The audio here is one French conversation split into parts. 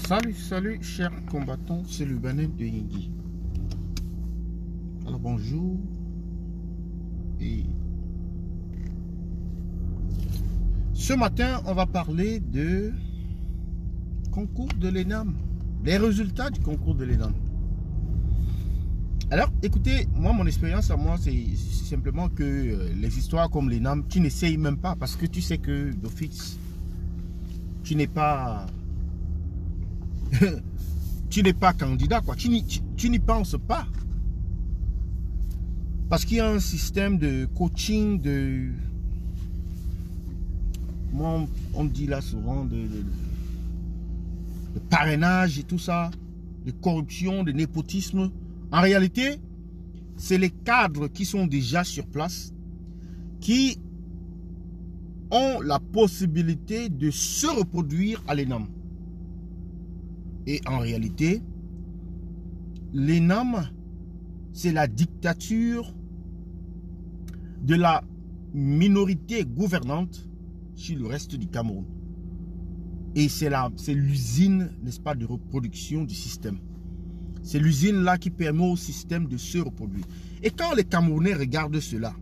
Salut, chers combattants, c'est le Banin de Yingui. Alors bonjour. Et ce matin, on va parler de concours de l'ENAM, les résultats du concours de l'ENAM. Alors, écoutez, moi, mon expérience à moi, c'est simplement que les histoires comme l'ENAM, tu n'essayes même pas parce que tu sais que d'office, tu n'es pas tu n'es pas candidat, quoi. Tu n'y penses pas. Parce qu'il y a un système de coaching, moi, on dit là souvent de parrainage et tout ça, de corruption, de népotisme. En réalité, c'est les cadres qui sont déjà sur place qui ont la possibilité de se reproduire à l'ENAM. Et en réalité, l'ENAM, c'est la dictature de la minorité gouvernante sur le reste du Cameroun. Et c'est l'usine, n'est-ce pas, de reproduction du système. C'est l'usine là qui permet au système de se reproduire. Et quand les Camerounais regardent cela,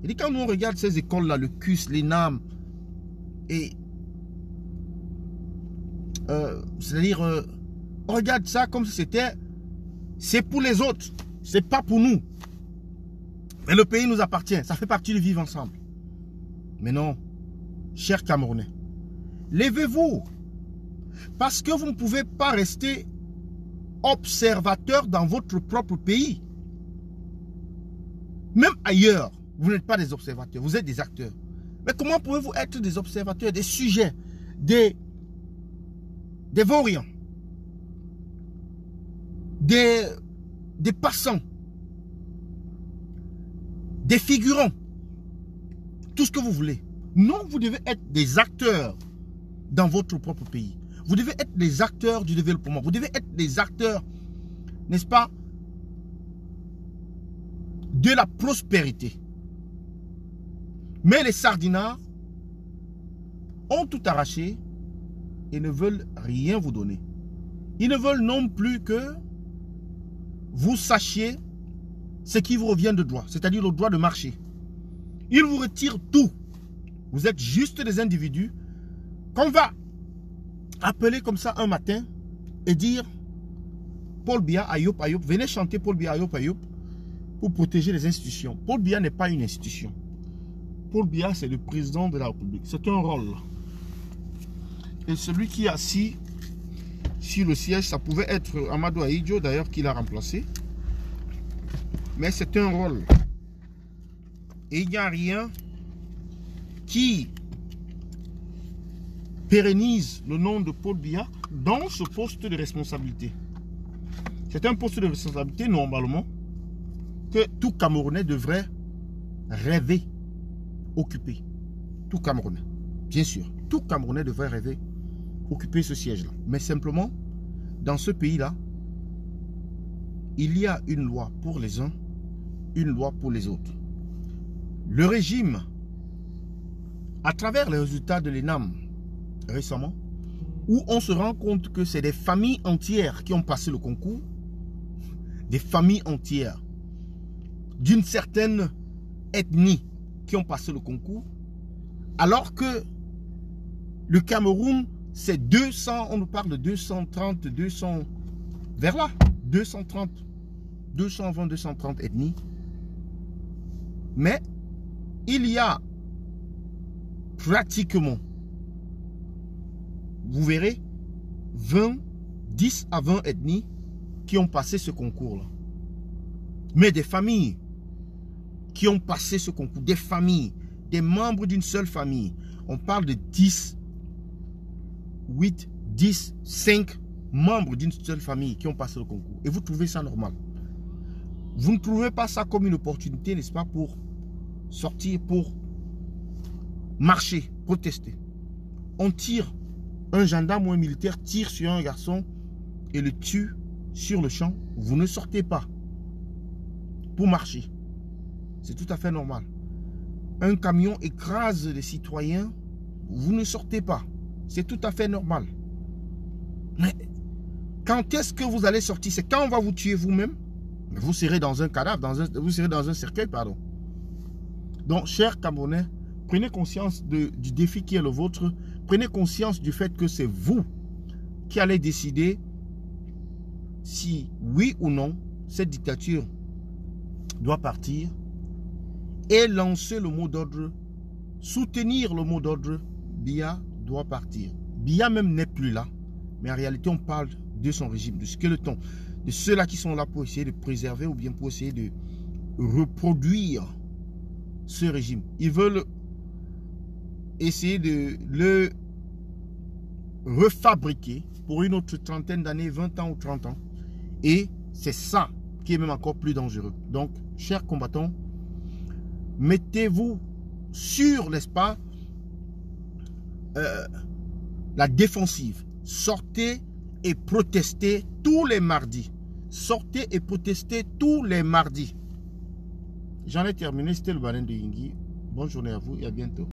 et quand on regarde ces écoles-là, le CUS, l'ENAM, et c'est-à-dire, on regarde ça comme si c'était, c'est pour les autres, c'est pas pour nous. Mais le pays nous appartient, ça fait partie du vivre ensemble. Mais non, chers Camerounais, levez-vous, parce que vous ne pouvez pas rester observateur dans votre propre pays. Même ailleurs, vous n'êtes pas des observateurs, vous êtes des acteurs. Mais comment pouvez-vous être des observateurs, des sujets, des vauriens, des passants, des figurants, tout ce que vous voulez? Non, vous devez être des acteurs dans votre propre pays. Vous devez être des acteurs du développement. Vous devez être des acteurs, n'est-ce pas, de la prospérité. Mais les sardinards ont tout arraché et ne veulent rien vous donner. Ils ne veulent non plus que vous sachiez ce qui vous revient de droit, c'est-à-dire le droit de marcher. Ils vous retirent tout. Vous êtes juste des individus qu'on va appeler comme ça un matin et dire Paul Biya, Ayop, Ayop, venez chanter Paul Biya, Ayop, Ayop pour protéger les institutions. Paul Biya n'est pas une institution. Paul Biya, c'est le président de la République. C'est un rôle. Et celui qui est assis sur le siège, ça pouvait être Amadou Ahidjo, d'ailleurs, qui l'a remplacé. Mais c'est un rôle. Et il n'y a rien qui pérennise le nom de Paul Biya dans ce poste de responsabilité. C'est un poste de responsabilité, normalement, que tout Camerounais devrait rêver occuper. Tout Camerounais, bien sûr. Tout Camerounais devrait rêver occuper ce siège-là. Mais simplement, dans ce pays-là, il y a une loi pour les uns, une loi pour les autres. Le régime, à travers les résultats de l'ENAM récemment, où on se rend compte que c'est des familles entières qui ont passé le concours, des familles entières d'une certaine ethnie qui ont passé le concours, alors que le Cameroun, c'est 200, on nous parle de 230, 200, vers là, 230, 220, 230 ethnies. Mais il y a pratiquement, vous verrez, 10 à 20 ethnies qui ont passé ce concours-là. Mais des familles qui ont passé ce concours, des familles, des membres d'une seule famille. On parle de 10, 8, 10, 5 membres d'une seule famille qui ont passé le concours. Et vous trouvez ça normal? Vous ne trouvez pas ça comme une opportunité, n'est-ce pas, pour sortir, pour marcher, protester? On tire, un gendarme ou un militaire tire sur un garçon et le tue sur le champ. Vous ne sortez pas pour marcher. C'est tout à fait normal. Un camion écrase les citoyens, vous ne sortez pas. C'est tout à fait normal. Mais Quand est-ce que vous allez sortir? C'est quand on va vous tuer vous-même. Vous serez dans un cadavre, vous serez dans un cercueil, pardon. Donc, chers Camerounais, prenez conscience du défi qui est le vôtre. Prenez conscience du fait que c'est vous qui allez décider si, oui ou non, cette dictature doit partir et lancer le mot d'ordre, soutenir le mot d'ordre, Biya doit partir. Biya même n'est plus là, mais en réalité, on parle de son régime, de squeletons, de ceux-là qui sont là pour essayer de préserver ou bien pour essayer de reproduire ce régime. Ils veulent essayer de le refabriquer pour une autre trentaine d'années, 20 ans ou 30 ans. Et c'est ça qui est même encore plus dangereux. Donc, chers combattants, mettez-vous sur, n'est-ce pas, la défensive. Sortez et protestez tous les mardis. Sortez et protestez tous les mardis. J'en ai terminé. C'était le Baleine de Yingui. Bonne journée à vous et à bientôt.